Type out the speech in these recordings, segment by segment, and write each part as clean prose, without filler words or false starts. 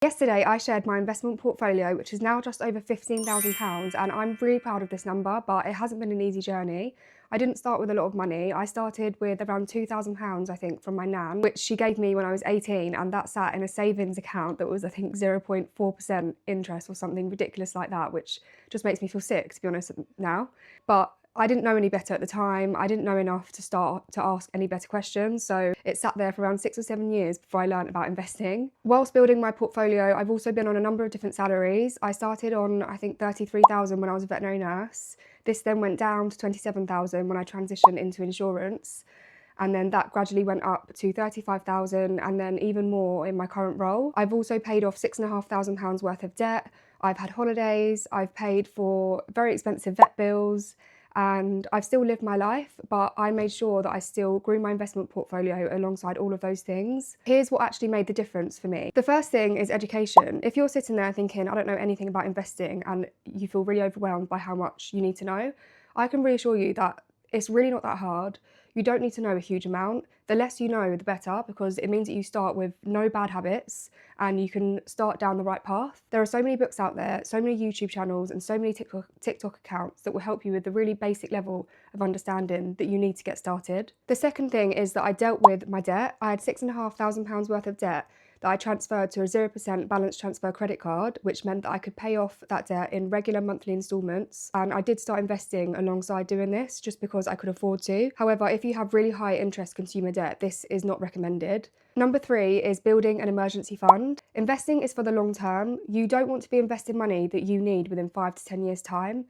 Yesterday, I shared my investment portfolio, which is now just over £15,000, and I'm really proud of this number, but it hasn't been an easy journey. I didn't start with a lot of money. I started with around £2,000, I think, from my nan, which she gave me when I was 18, and that sat in a savings account that was, I think, 0.4% interest or something ridiculous like that, which just makes me feel sick, to be honest, now. But I didn't know any better at the time. I didn't know enough to start to ask any better questions. So it sat there for around 6 or 7 years before I learned about investing. Whilst building my portfolio, I've also been on a number of different salaries. I started on, I think, 33,000 when I was a veterinary nurse. This then went down to 27,000 when I transitioned into insurance. And then that gradually went up to 35,000 and then even more in my current role. I've also paid off £6,500 worth of debt. I've had holidays, I've paid for very expensive vet bills, and I've still lived my life, but I made sure that I still grew my investment portfolio alongside all of those things. Here's what actually made the difference for me. The first thing is education. If you're sitting there thinking, I don't know anything about investing, and you feel really overwhelmed by how much you need to know, I can reassure you that it's really not that hard. You don't need to know a huge amount. The less you know, the better, because it means that you start with no bad habits and you can start down the right path. There are so many books out there, so many YouTube channels and so many TikTok accounts that will help you with the really basic level of understanding that you need to get started. The second thing is that I dealt with my debt. I had £6,500 worth of debt that I transferred to a 0% balance transfer credit card, which meant that I could pay off that debt in regular monthly instalments. And I did start investing alongside doing this just because I could afford to. However, if you have really high interest consumer debt, this is not recommended. Number 3 is building an emergency fund. Investing is for the long term. You don't want to be investing money that you need within 5 to 10 years' time.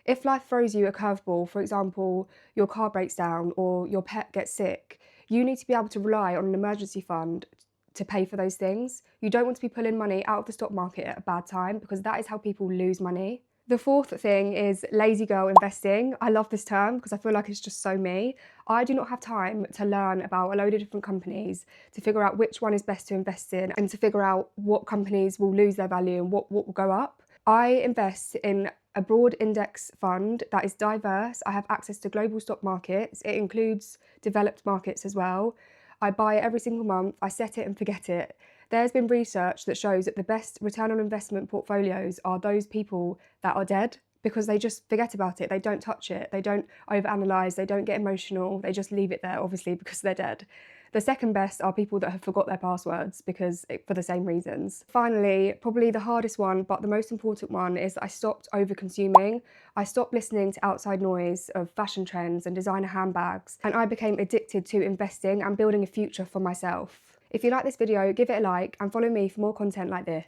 If life throws you a curveball, for example, your car breaks down or your pet gets sick, you need to be able to rely on an emergency fund to pay for those things. You don't want to be pulling money out of the stock market at a bad time, because that is how people lose money. The fourth thing is lazy girl investing. I love this term because I feel like it's just so me. I do not have time to learn about a load of different companies, to figure out which one is best to invest in, and to figure out what companies will lose their value and what will go up. I invest in a broad index fund that is diverse. I have access to global stock markets. It includes developed markets as well. I buy it every single month, I set it and forget it. There's been research that shows that the best return on investment portfolios are those people that are dead, because they just forget about it, they don't touch it, they don't overanalyze, they don't get emotional, they just leave it there, obviously, because they're dead. The second best are people that have forgot their passwords for the same reasons. Finally, probably the hardest one, but the most important one, is that I stopped over-consuming. I stopped listening to outside noise of fashion trends and designer handbags, and I became addicted to investing and building a future for myself. If you like this video, give it a like and follow me for more content like this.